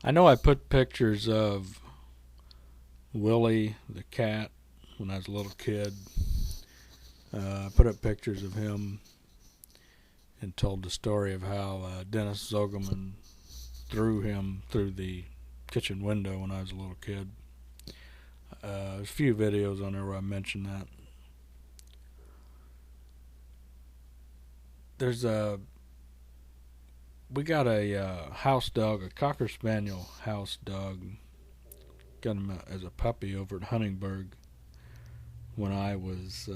I know I put pictures of Willie the cat when I was a little kid. I put up pictures of him and told the story of how Dennis Zogelman threw him through the kitchen window when I was a little kid. There's a few videos on there where I mention that. There's a We got a house dog, a cocker spaniel house dog. Got him as a puppy over at Huntingburg when I was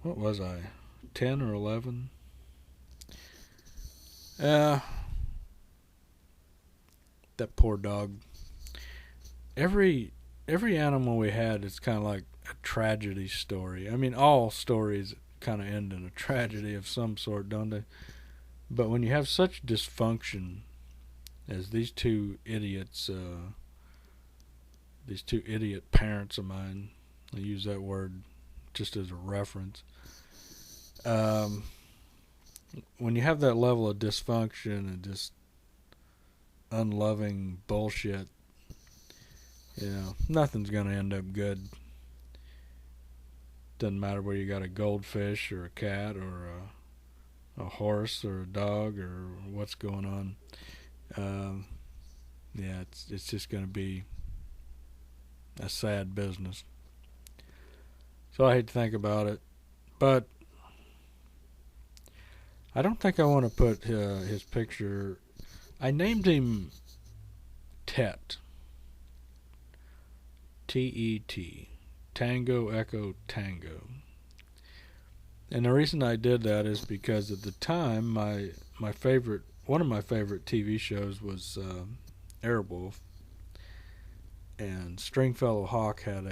what was I, 10 or 11? Uh, that poor dog. Every every animal we had is kind of like a tragedy story. I mean, all stories kind of end in a tragedy of some sort, don't they? But when you have such dysfunction as these two idiot parents of mine, I use that word just as a reference. Um, when you have that level of dysfunction and just unloving bullshit, nothing's gonna end up good. Doesn't matter whether you got a goldfish or a cat or a horse or a dog or what's going on. Um, yeah, it's just gonna be a sad business. So I hate to think about it, but I don't think I want to put his picture. I named him Tet, T-E-T, Tango Echo Tango. And the reason I did that is because at the time, my favorite one of my favorite TV shows was Airwolf, and Stringfellow Hawk had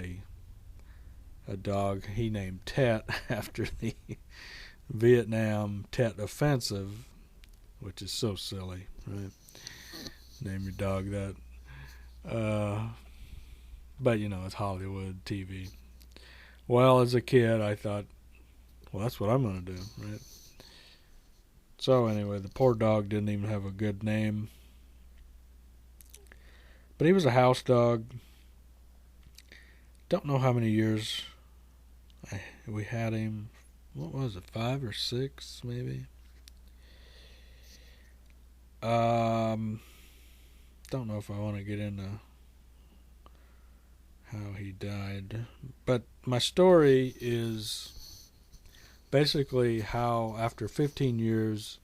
a dog he named Tet after the Vietnam Tet Offensive, which is so silly, right? Name your dog that. Uh, but it's Hollywood TV. Well, as a kid, I thought, well, that's what I'm gonna do, right? So anyway, the poor dog didn't even have a good name, but he was a house dog. Don't know how many years we had him. What was it, 5 or 6 maybe? Um, don't know if I want to get into how he died, but my story is basically how after 15 years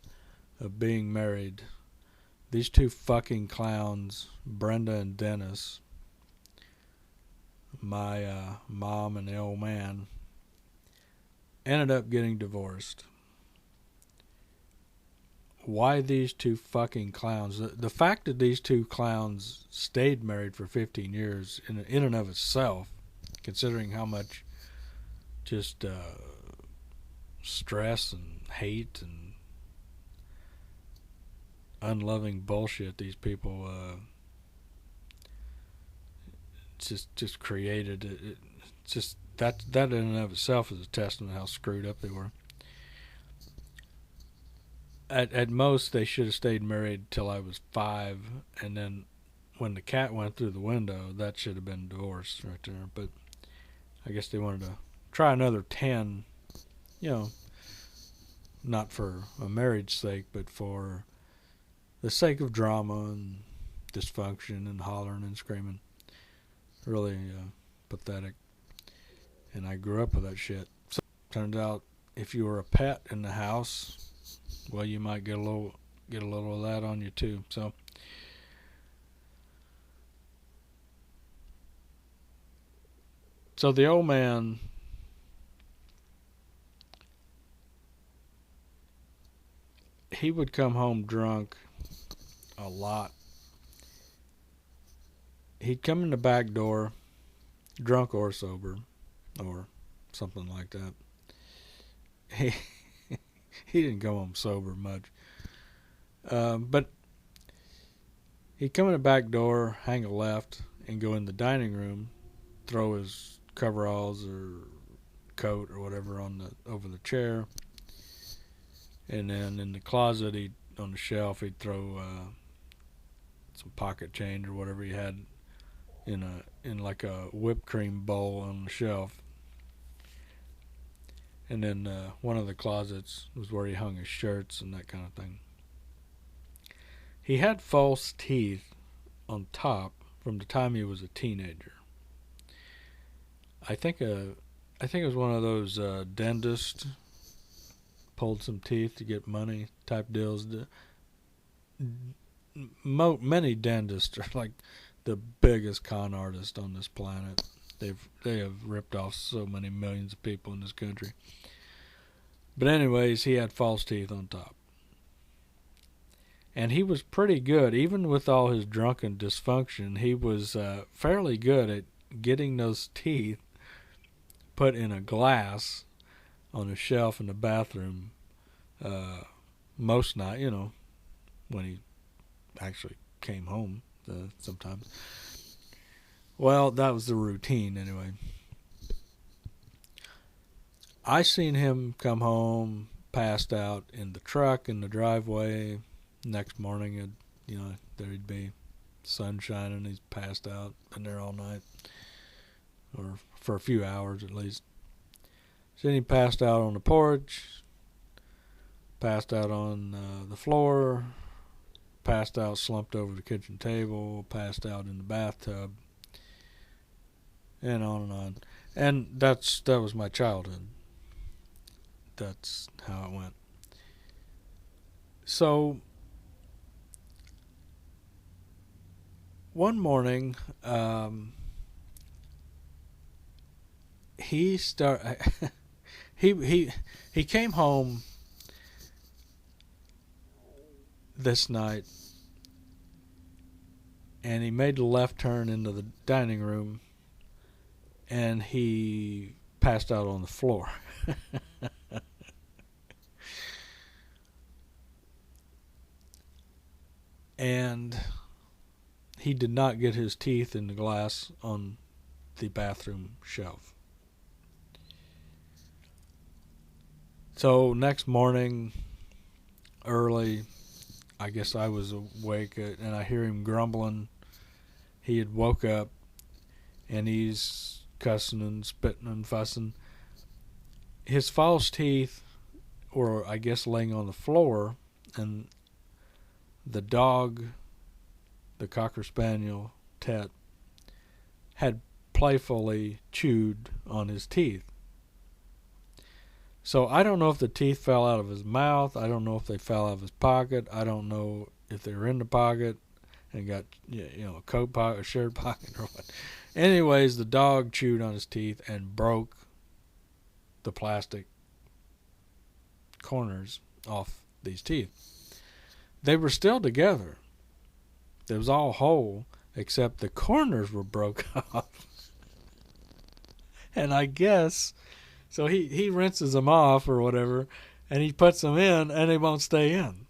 of being married, these two fucking clowns, Brenda and Dennis, my mom and the old man, ended up getting divorced. Why these two fucking clowns? The fact that these two clowns stayed married for 15 years in and of itself, considering how much just stress and hate and unloving bullshit these people just created. Just that in and of itself is a testament to how screwed up they were. At most, they should have stayed married till I was 5, and then when the cat went through the window, that should have been divorce right there. But I guess they wanted to try another 10, you know, not for a marriage sake, but for the sake of drama and dysfunction and hollering and screaming. Really pathetic. And I grew up with that shit. So turns out if you were a pet in the house, well, you might get a little of that on you too. So the old man, he would come home drunk a lot. He'd come in the back door, drunk or sober, or something like that. He he didn't go home sober much, but he'd come in the back door, hang a left, and go in the dining room, throw his coveralls or coat or whatever on the over the chair, and then in the closet, he on the shelf, he'd throw some pocket change or whatever he had in like a whipped cream bowl on the shelf. And then one of the closets was where he hung his shirts and that kind of thing. He had false teeth on top from the time he was a teenager. I think it was one of those dentists pulled some teeth to get money type deals. Many dentists are like the biggest con artists on this planet. They have ripped off so many millions of people in this country. But anyways, he had false teeth on top. And he was pretty good, even with all his drunken dysfunction. He was fairly good at getting those teeth put in a glass on a shelf in the bathroom most night, when he actually came home sometimes. Well, that was the routine anyway. I seen him come home, passed out in the truck in the driveway. Next morning, there he'd be, sun shining. He's passed out, been there all night, or for a few hours at least. Then he passed out on the porch, passed out on the floor, passed out slumped over the kitchen table, passed out in the bathtub, and on and on. And that was my childhood. That's how it went. So one morning, he came home this night, and he made a left turn into the dining room, and he passed out on the floor. And he did not get his teeth in the glass on the bathroom shelf. So next morning, early, I guess I was awake, and I hear him grumbling. He had woke up, and he's cussing and spitting and fussing. His false teeth were, I guess, laying on the floor, and the dog, the Cocker Spaniel, Tet, had playfully chewed on his teeth. So I don't know if the teeth fell out of his mouth. I don't know if they fell out of his pocket. I don't know if they were in the pocket and got, a coat pocket, a shirt pocket, or what. Anyways, the dog chewed on his teeth and broke the plastic corners off these teeth. They were still together. It was all whole, except the corners were broke off. And I guess, so he rinses them off or whatever, and he puts them in, and they won't stay in.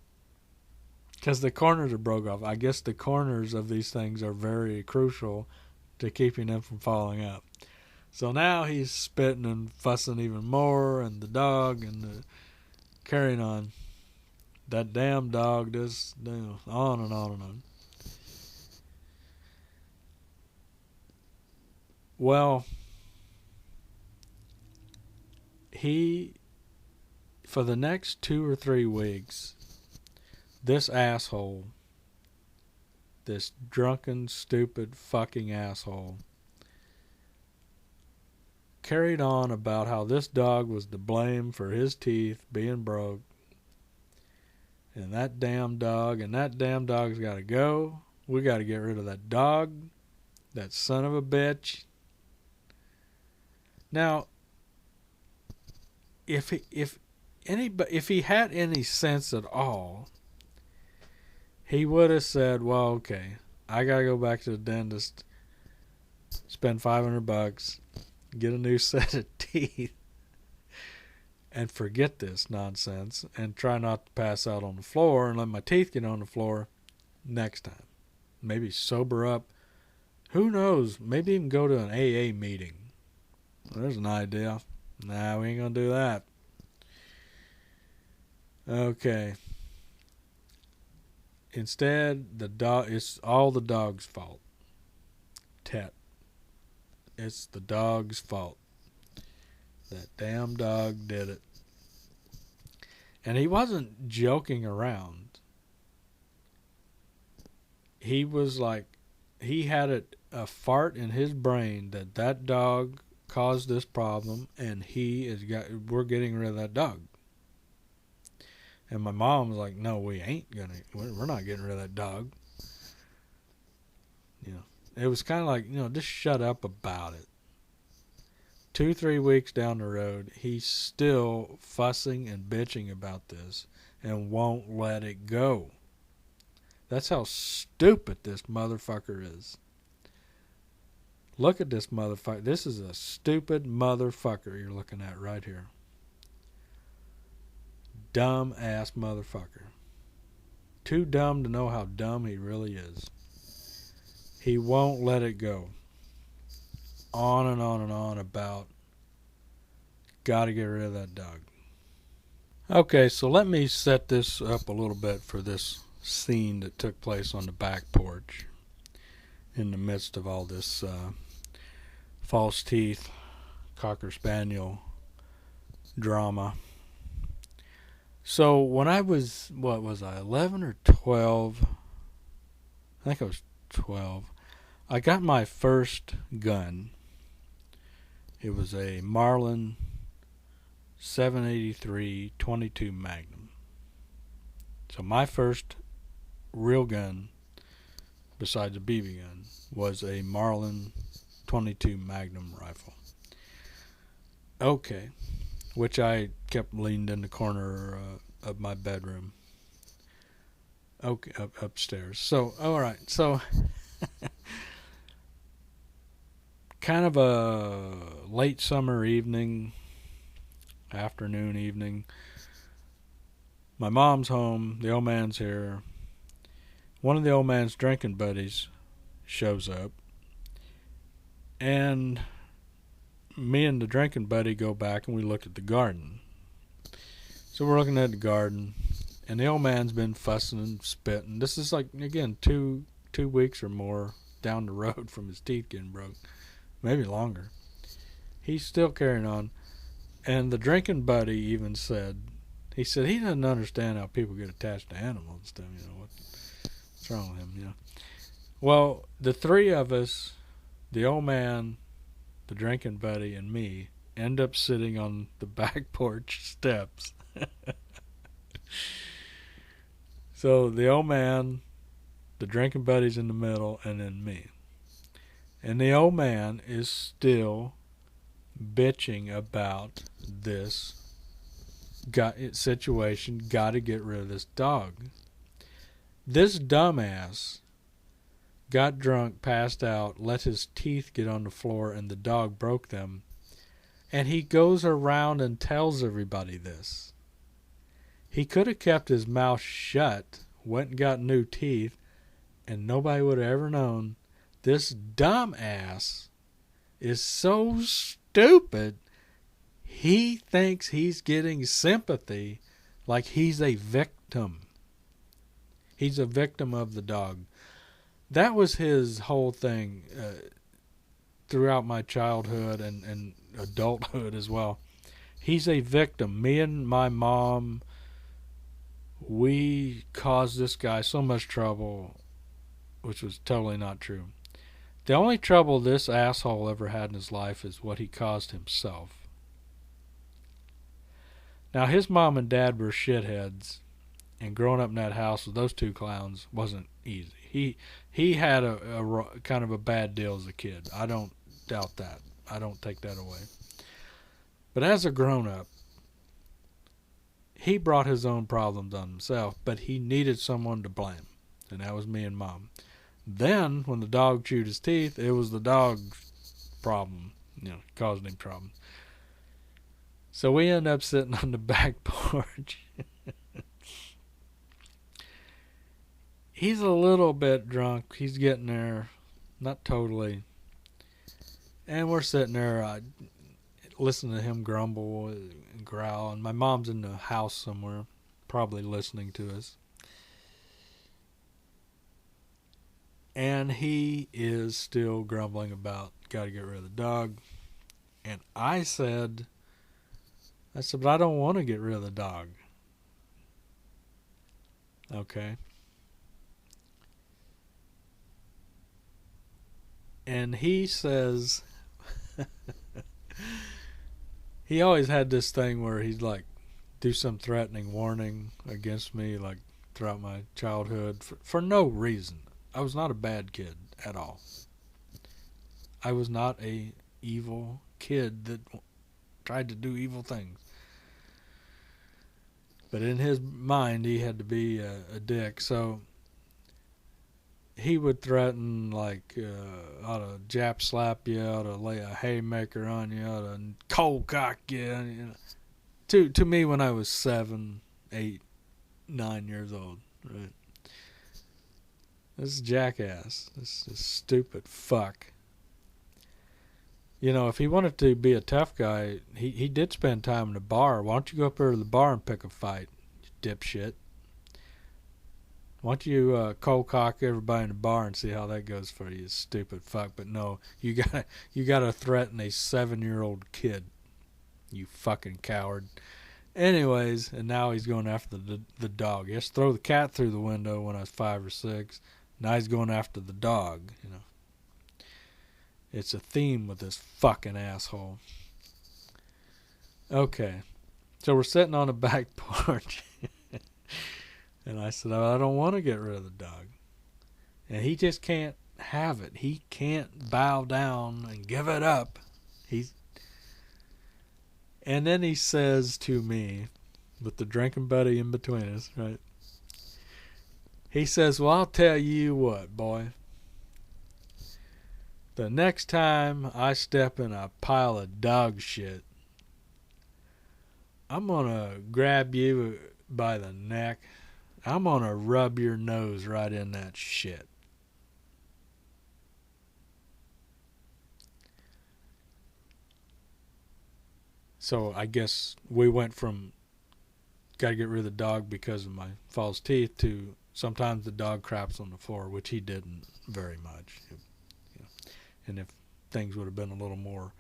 Because the corners are broke off. I guess the corners of these things are very crucial to keeping them from falling out. So now he's spitting and fussing even more, and the dog, and carrying on. That damn dog does, on and on and on. Well, for the next 2 or 3 weeks, this asshole, this drunken, stupid, fucking asshole, carried on about how this dog was to blame for his teeth being broke. And that damn dog's got to go. We got to get rid of that dog, that son of a bitch. Now, if he had any sense at all, he would have said, "Well, okay, I gotta go back to the dentist, spend $500, get a new set of teeth, and forget this nonsense, and try not to pass out on the floor and let my teeth get on the floor next time. Maybe sober up. Who knows? Maybe even go to an AA meeting. There's an idea. Nah, we ain't gonna do that. Okay. Instead, it's all the dog's fault. Tet. It's the dog's fault. That damn dog did it. And he wasn't joking around. He was like, he had a fart in his brain that dog caused this problem, and we're getting rid of that dog. And my mom was like, no, we're not getting rid of that dog. It was kind of like, just shut up about it. 2-3 weeks down the road, he's still fussing and bitching about this and won't let it go. That's how stupid this motherfucker is. Look at this motherfucker. This is a stupid motherfucker you're looking at right here. Dumb ass motherfucker. Too dumb to know how dumb he really is. He won't let it go. On and on and on about gotta get rid of that dog. Okay, so let me set this up a little bit for this scene that took place on the back porch in the midst of all this false teeth, Cocker Spaniel drama. So when I was, 11 or 12? I think I was 12. I got my first gun. It was a Marlin 783 22 Magnum. So my first real gun, besides a BB gun, was a Marlin 22 Magnum rifle. Okay, which I kept leaned in the corner of my bedroom. Okay, upstairs. So, all right. So, kind of a late summer evening, afternoon, evening. My mom's home. The old man's here. One of the old man's drinking buddies shows up. And me and the drinking buddy go back and we look at the garden. So we're looking at the garden. And the old man's been fussing and spitting. This is like, again, two weeks or more down the road from his teeth getting broke. Maybe longer. He's still carrying on. And the drinking buddy even said, he doesn't understand how people get attached to animals and stuff. What's wrong with him, Well, the three of us, the old man, the drinking buddy, and me, end up sitting on the back porch steps. So the old man, the drinking buddy's in the middle, and then me. And the old man is still bitching about this situation. Got to get rid of this dog. This dumbass got drunk, passed out, let his teeth get on the floor, and the dog broke them. And he goes around and tells everybody this. He could have kept his mouth shut, went and got new teeth, and nobody would have ever known. This dumbass is so stupid, he thinks he's getting sympathy like he's a victim. He's a victim of the dog. That was his whole thing throughout my childhood and adulthood as well. He's a victim. Me and my mom, we caused this guy so much trouble, which was totally not true. The only trouble this asshole ever had in his life is what he caused himself. Now, his mom and dad were shitheads, and growing up in that house with those two clowns wasn't easy. He had a kind of a bad deal as a kid. I don't doubt that. I don't take that away. But as a grown-up, he brought his own problems on himself, but he needed someone to blame, and that was me and Mom. Then, when the dog chewed his teeth, it was the dog's problem, causing him problems. So we end up sitting on the back porch. He's a little bit drunk. He's getting there, not totally. And we're sitting there listening to him grumble and growl. And my mom's in the house somewhere, probably listening to us. And he is still grumbling about gotta get rid of the dog. And I said, but I don't want to get rid of the dog. Okay. And he says, he always had this thing where he'd like do some threatening warning against me, like throughout my childhood, for no reason. I was not a bad kid at all. I was not a evil kid that tried to do evil things. But in his mind, he had to be a dick. So he would threaten, like, ought to jap slap you, ought to lay a haymaker on you, ought to cold cock you. You know. To me, when I was 7, 8, 9 years old, right? This is jackass. This is stupid fuck. You know, if he wanted to be a tough guy, he did spend time in the bar. Why don't you go up there to the bar and pick a fight, you dipshit? Why don't you cold cock everybody in the bar and see how that goes for you, stupid fuck? But no, you gotta threaten a 7-year-old kid, you fucking coward. Anyways, and now he's going after the dog. He has to throw the cat through the window when I was 5 or 6. Now he's going after the dog, you know. It's a theme with this fucking asshole. Okay. So we're sitting on the back porch. And I said, I don't want to get rid of the dog. And he just can't have it. He can't bow down and give it up. And then he says to me, with the drinking buddy in between us, right? He says, well, I'll tell you what, boy. The next time I step in a pile of dog shit, I'm going to grab you by the neck. I'm going to rub your nose right in that shit. So I guess we went from got to get rid of the dog because of my false teeth to sometimes the dog craps on the floor, which he didn't very much. And if things would have been a little more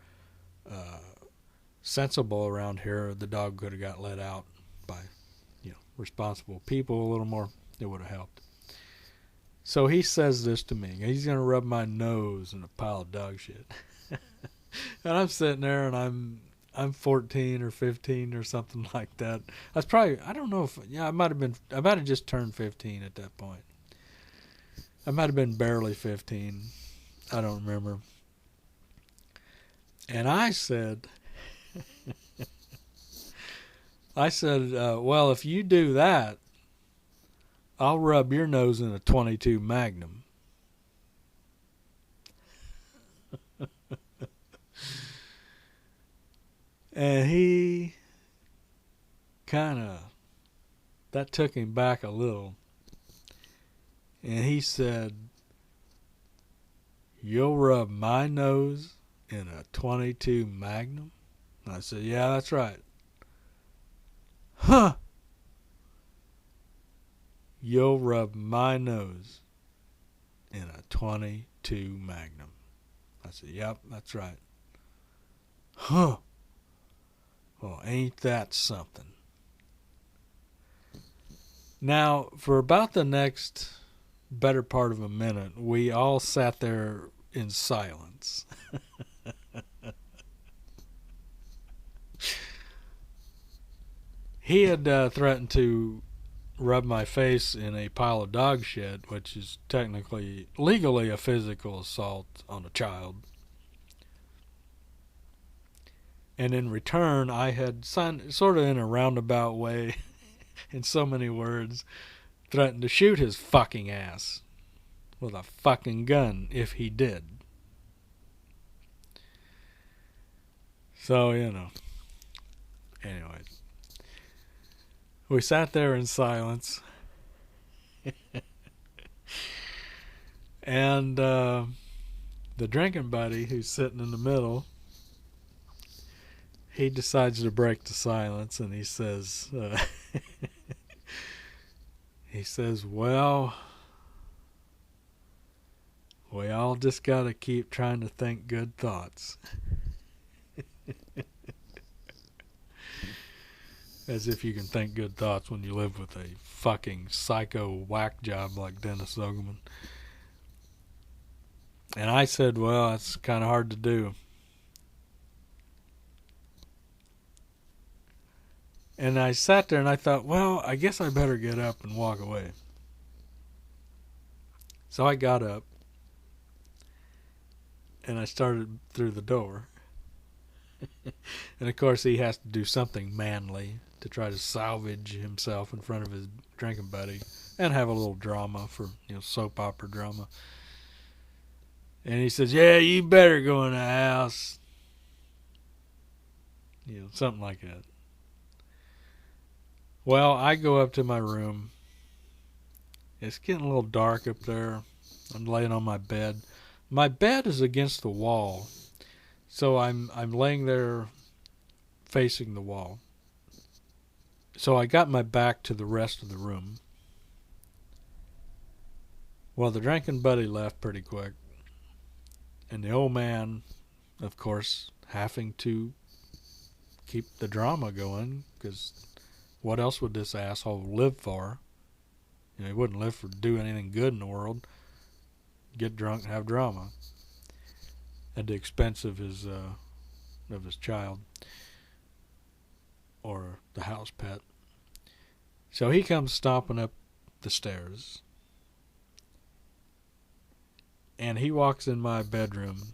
sensible around here, the dog could have got let out by responsible people a little more. It would have helped. So he says this to me. He's going to rub my nose in a pile of dog shit. And I'm sitting there and I'm 14 or 15 or something like that. I was probably, I don't know if, I might have just turned 15 at that point. I might have been barely 15. I don't remember. And I said, well, if you do that, I'll rub your nose in a 22 Magnum. And he that took him back a little. And he said, you'll rub my nose in a 22 Magnum? And I said, yeah, that's right. Huh. You'll rub my nose in a 22 Magnum. I said, yep, that's right. Huh. Well, ain't that something? Now, for about the next better part of a minute, we all sat there in silence. He had threatened to rub my face in a pile of dog shit, which is technically, legally a physical assault on a child. And in return, I had sort of in a roundabout way, in so many words, threatened to shoot his fucking ass with a fucking gun if he did. So, anyways. We sat there in silence. And the drinking buddy who's sitting in the middle, he decides to break the silence, and he says, well, We all just gotta keep trying to think good thoughts. As if you can think good thoughts when you live with a fucking psycho whack job like Dennis Zogelman. And I said, well, it's kind of hard to do. And I sat there and I thought, well, I guess I better get up and walk away. So I got up and I started through the door. And of course he has to do something manly to try to salvage himself in front of his drinking buddy and have a little drama for, soap opera drama. And he says, yeah, you better go in the house. Something like that. Well, I go up to my room. It's getting a little dark up there. I'm laying on my bed. My bed is against the wall. So I'm laying there facing the wall. So I got my back to the rest of the room. Well, the drinking buddy left pretty quick. And the old man, of course, having to keep the drama going, because what else would this asshole live for? He wouldn't live for do anything good in the world. Get drunk and have drama at the expense of his child or the house pet. So he comes stomping up the stairs, and he walks in my bedroom.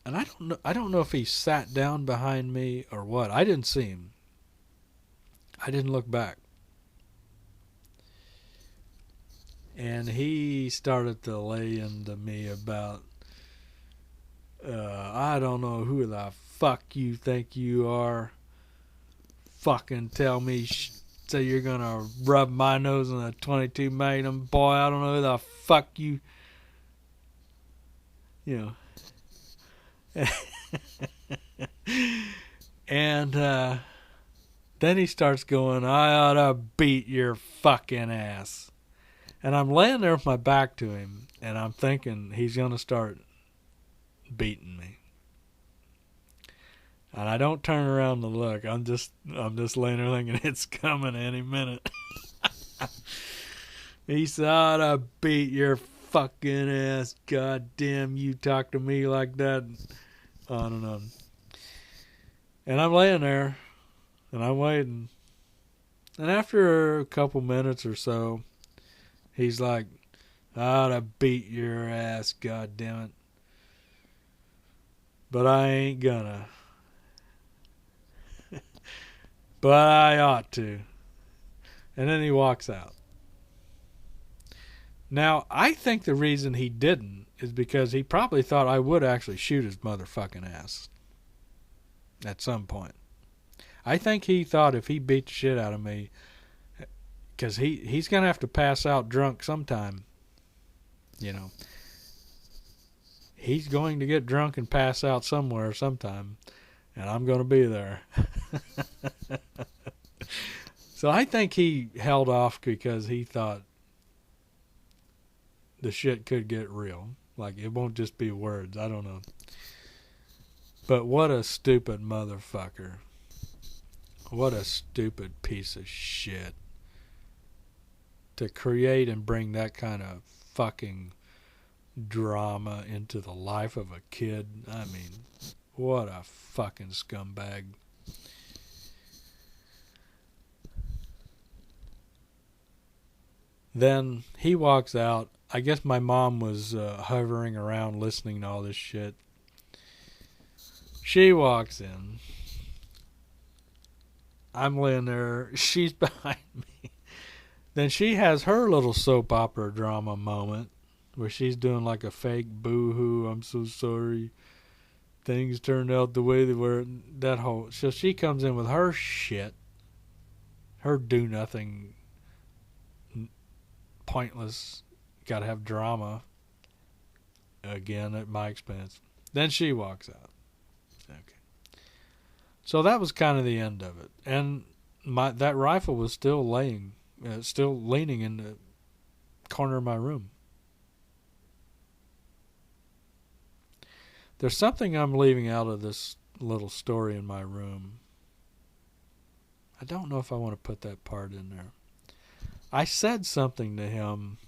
And I don't know if he sat down behind me or what. I didn't see him. I didn't look back. And he started to lay into me about, I don't know who the fuck you think you are. Fucking tell me, say you're going to rub my nose in a 22 Magnum. Boy, I don't know who the fuck you know. And then he starts going, I ought to beat your fucking ass. And I'm laying there with my back to him, and I'm thinking he's going to start beating me. And I don't turn around to look. I'm just laying there thinking it's coming any minute. He said, I ought to beat your fucking ass. God damn, you talk to me like that. On and on. And I'm laying there, and I'm waiting. And after a couple minutes or so, he's like, I ought to beat your ass, God damn it. But I ain't gonna. But I ought to. And then he walks out. Now, I think the reason he didn't is because he probably thought I would actually shoot his motherfucking ass at some point. I think he thought if he beat the shit out of me, because he's going to have to pass out drunk sometime. He's going to get drunk and pass out somewhere sometime, and I'm going to be there. So I think he held off because he thought the shit could get real. Like, it won't just be words. I don't know. But what a stupid motherfucker. What a stupid piece of shit. To create and bring that kind of fucking drama into the life of a kid. I mean, what a fucking scumbag. Then he walks out. I guess my mom was hovering around listening to all this shit. She walks in. I'm laying there. She's behind me. Then she has her little soap opera drama moment where she's doing like a fake boo-hoo, I'm so sorry, things turned out the way they were, that whole. So she comes in with her shit, her do-nothing, pointless, gotta have drama, again at my expense. Then she walks out. Okay. So that was kind of the end of it. And that rifle was still leaning in the corner of my room. There's something I'm leaving out of this little story in my room. I don't know if I want to put that part in there. I said something to him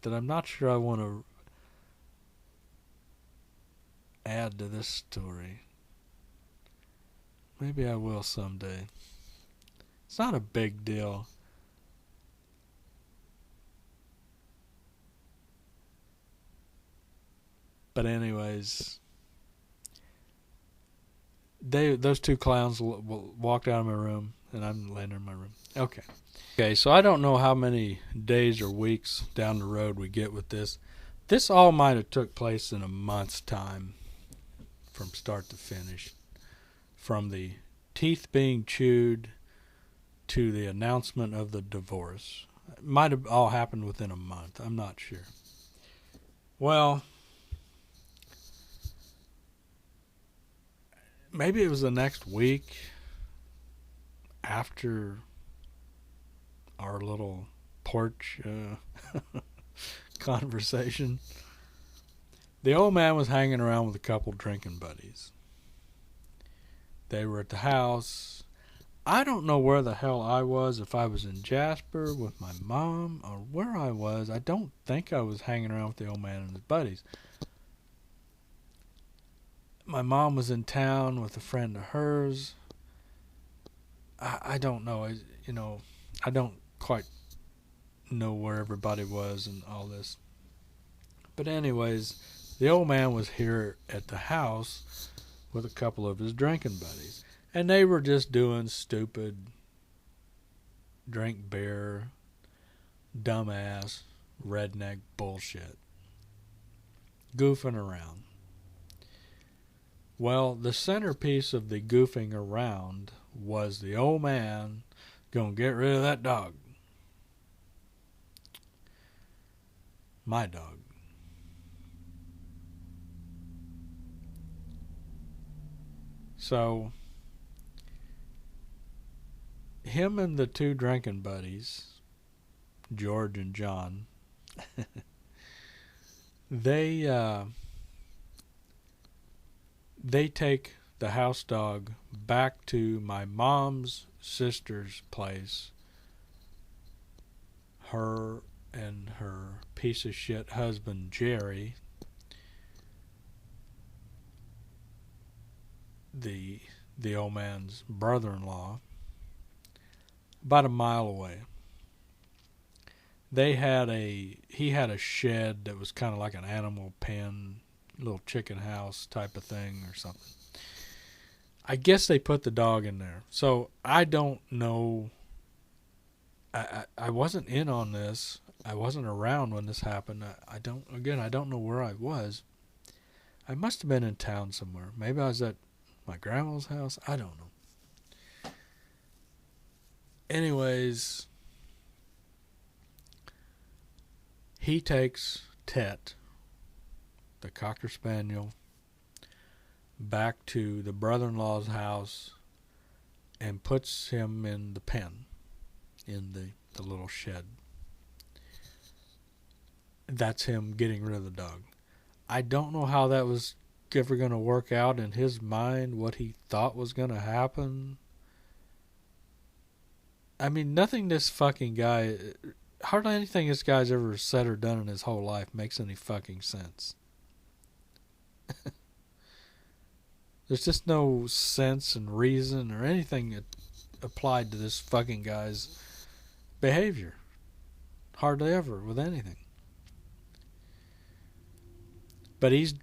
that I'm not sure I want to add to this story. Maybe I will someday. It's not a big deal. But anyways, those two clowns walked out of my room, and I'm laying in my room. Okay, so I don't know how many days or weeks down the road we get with this. This all might have took place in a month's time from start to finish. From the teeth being chewed to the announcement of the divorce. It might have all happened within a month. I'm not sure. Well, maybe it was the next week after our little porch conversation. The old man was hanging around with a couple drinking buddies. They were at the house. I don't know where the hell I was, if I was in Jasper with my mom or where I was. I don't think I was hanging around with the old man and his buddies. My mom was in town with a friend of hers. I don't know. I don't quite know where everybody was and all this. But anyways, the old man was here at the house with a couple of his drinking buddies. And they were just doing stupid, drink beer, dumbass, redneck bullshit. Goofing around. Well, the centerpiece of the goofing around was the old man gonna get rid of that dog. My dog. So, him and the two drinking buddies, George and John, they take the house dog back to my mom's sister's place. Her and her piece of shit husband Jerry, the old man's brother-in-law, about a mile away. He had a shed that was kind of like an animal pen, little chicken house type of thing or something. I guess they put the dog in there. So I don't know. I wasn't in on this. I wasn't around when this happened. I don't know where I was. I must have been in town somewhere. Maybe I was at my grandma's house. I don't know. Anyways, he takes Tet, the Cocker Spaniel, back to the brother-in-law's house and puts him in the pen, in the little shed. That's him getting rid of the dog. I don't know how that was ever going to work out in his mind, what he thought was going to happen. I mean, nothing this fucking guy, hardly anything this guy's ever said or done in his whole life makes any fucking sense. There's just no sense and reason or anything applied to this fucking guy's behavior. Hardly ever with anything. But he's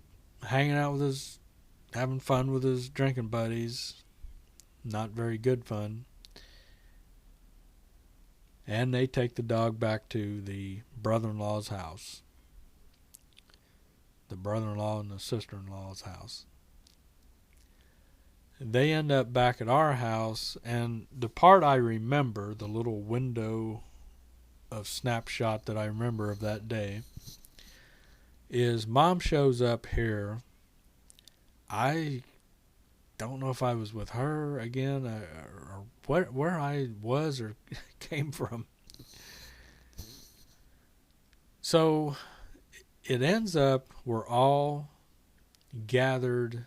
hanging out with having fun with his drinking buddies. Not very good fun. And they take the dog back to the brother-in-law's house. The brother-in-law and the sister-in-law's house. They end up back at our house, and the part I remember, the little window of snapshot that I remember of that day, is Mom shows up here. I don't know if I was with her again or where I was or came from. So it ends up we're all gathered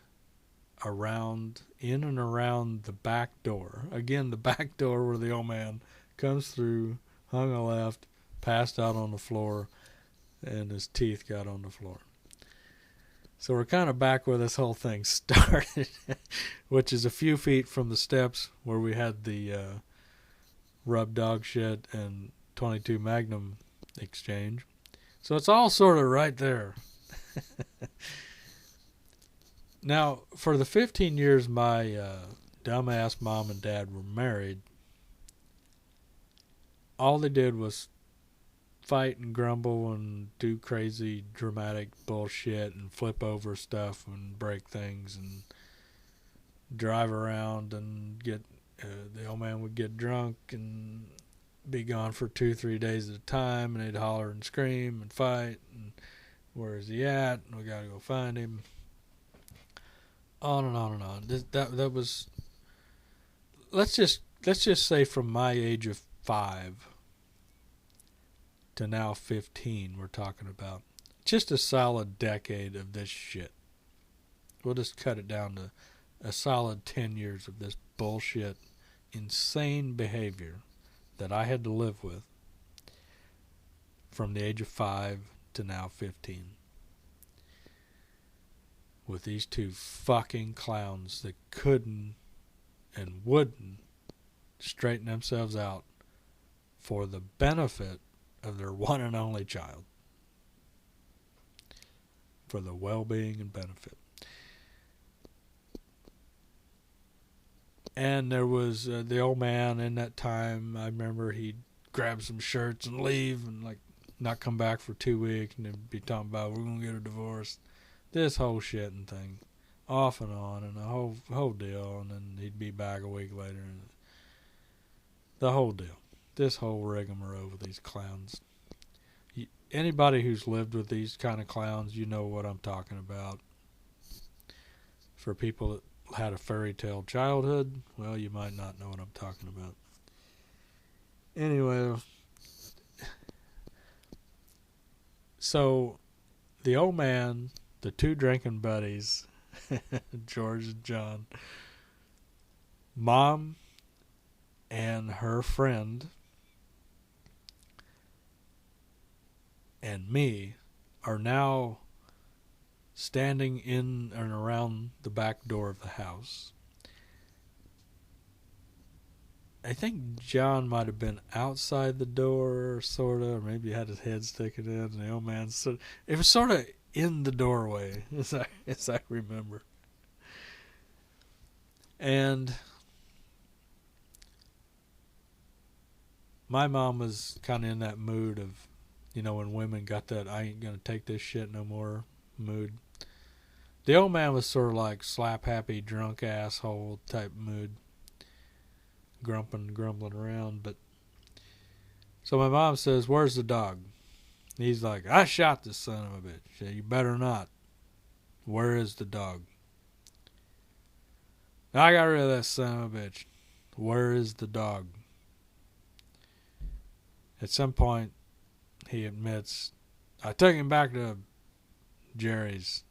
in and around the back door. Again, the back door where the old man comes through, hung a left, passed out on the floor, and his teeth got on the floor. So we're kind of back where this whole thing started, which is a few feet from the steps where we had the rub dog shit and 22 Magnum exchange. So it's all sort of right there. Now, for the 15 years my dumbass mom and dad were married, all they did was fight and grumble and do crazy dramatic bullshit and flip over stuff and break things and drive around and get the old man would get drunk and be gone for 2-3 days at a time, and they'd holler and scream and fight and where is he at, and we gotta go find him. On and on and on. That was, let's just say from my age of 5 to now 15, we're talking about just a solid decade of this shit. We'll just cut it down to a solid 10 years of this bullshit, insane behavior that I had to live with from the age of 5 to now 15. With these two fucking clowns that couldn't and wouldn't straighten themselves out for the benefit of their one and only child. For the well-being and benefit. And there was the old man in that time. I remember he'd grab some shirts and leave and like not come back for 2 weeks, and then be talking about we're gonna get a divorce. This whole shit and thing, off and on, and the whole deal, and then he'd be back a week later, and the whole deal. This whole rigmarole with these clowns. Anybody who's lived with these kind of clowns, you know what I'm talking about. For people that had a fairy tale childhood, well, you might not know what I'm talking about. Anyway, so the old man, the two drinking buddies, George and John, Mom and her friend, and me are now standing in and around the back door of the house. I think John might have been outside the door, sort of, or maybe had his head sticking in, and the old man, it was sort of in the doorway, as I remember. And my mom was kind of in that mood of, you know, when women got that I ain't gonna take this shit no more mood. The old man was sort of like slap happy, drunk asshole type mood, grumbling around. But so my mom says, "Where's the dog?" He's like, "I shot this son of a bitch. You better not. Where is the dog?" "I got rid of that son of a bitch. Where is the dog?" At some point, he admits, "I took him back to Jerry's.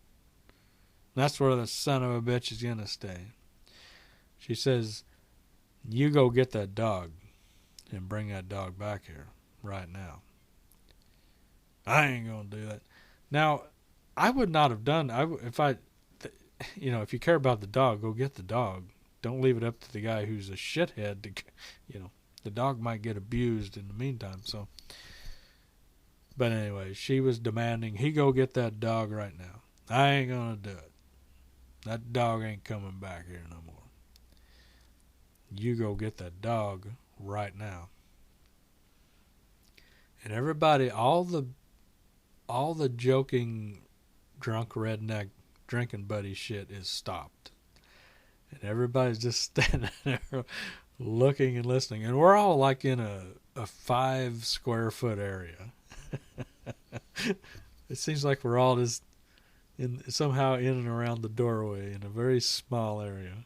That's where the son of a bitch is going to stay." She says, "You go get that dog and bring that dog back here right now." "I ain't going to do that." Now, I would not have done, if you care about the dog, go get the dog. Don't leave it up to the guy who's a shithead to, the dog might get abused in the meantime. So, but anyway, she was demanding he go get that dog right now. "I ain't going to do it. That dog ain't coming back here no more. You go get that dog right now." And everybody, all the joking, drunk redneck drinking buddy shit is stopped. And everybody's just standing there looking and listening. And we're all like in a 5 square foot area. It seems like we're all just somehow in and around the doorway in a very small area.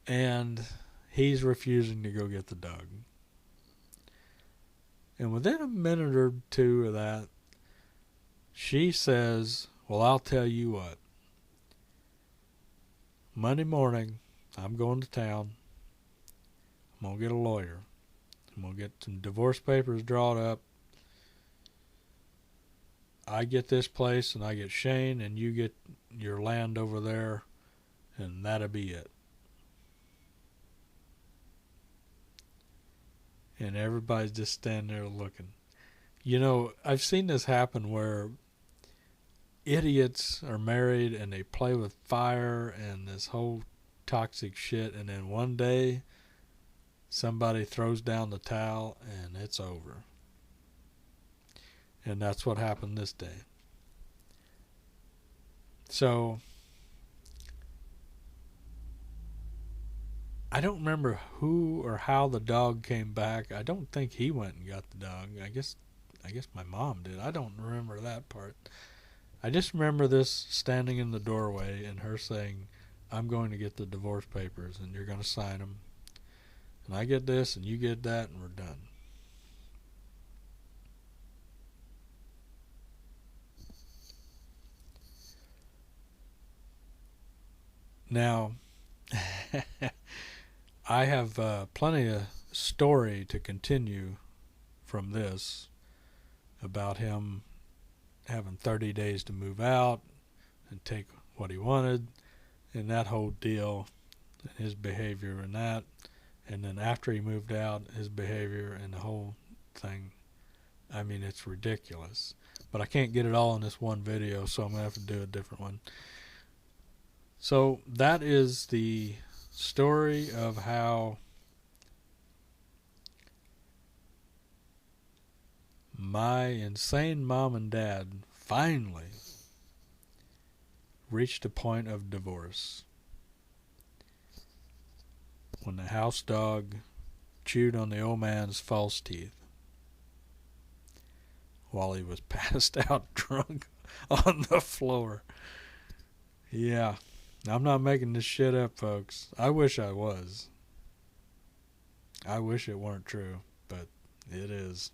And he's refusing to go get the dog. And within a minute or two of that, she says, Well, I'll tell you what. Monday morning, I'm going to town. I'm going to get a lawyer. I'm going to get some divorce papers drawn up. I get this place and I get Shane and you get your land over there, and that'll be it. And everybody's just standing there looking. You know, I've seen this happen where idiots are married and they play with fire and this whole toxic shit, and then one day somebody throws down the towel and it's over. And that's what happened this day. So I don't remember who or how the dog came back. I don't think he went and got the dog. I guess my mom did. I don't remember that part. I just remember this standing in the doorway and her saying, I'm going to get the divorce papers and you're going to sign them. And I get this and you get that and we're done. Now, I have plenty of story to continue from this about him having 30 days to move out and take what he wanted and that whole deal and his behavior and that. And then after he moved out, his behavior and the whole thing. I mean, it's ridiculous. But I can't get it all in this one video, so I'm going to have to do a different one. So that is the story of how my insane mom and dad finally reached a point of divorce. When the house dog chewed on the old man's false teeth while he was passed out drunk on the floor. Yeah, I'm not making this shit up, folks. I wish I was. I wish it weren't true, but it is.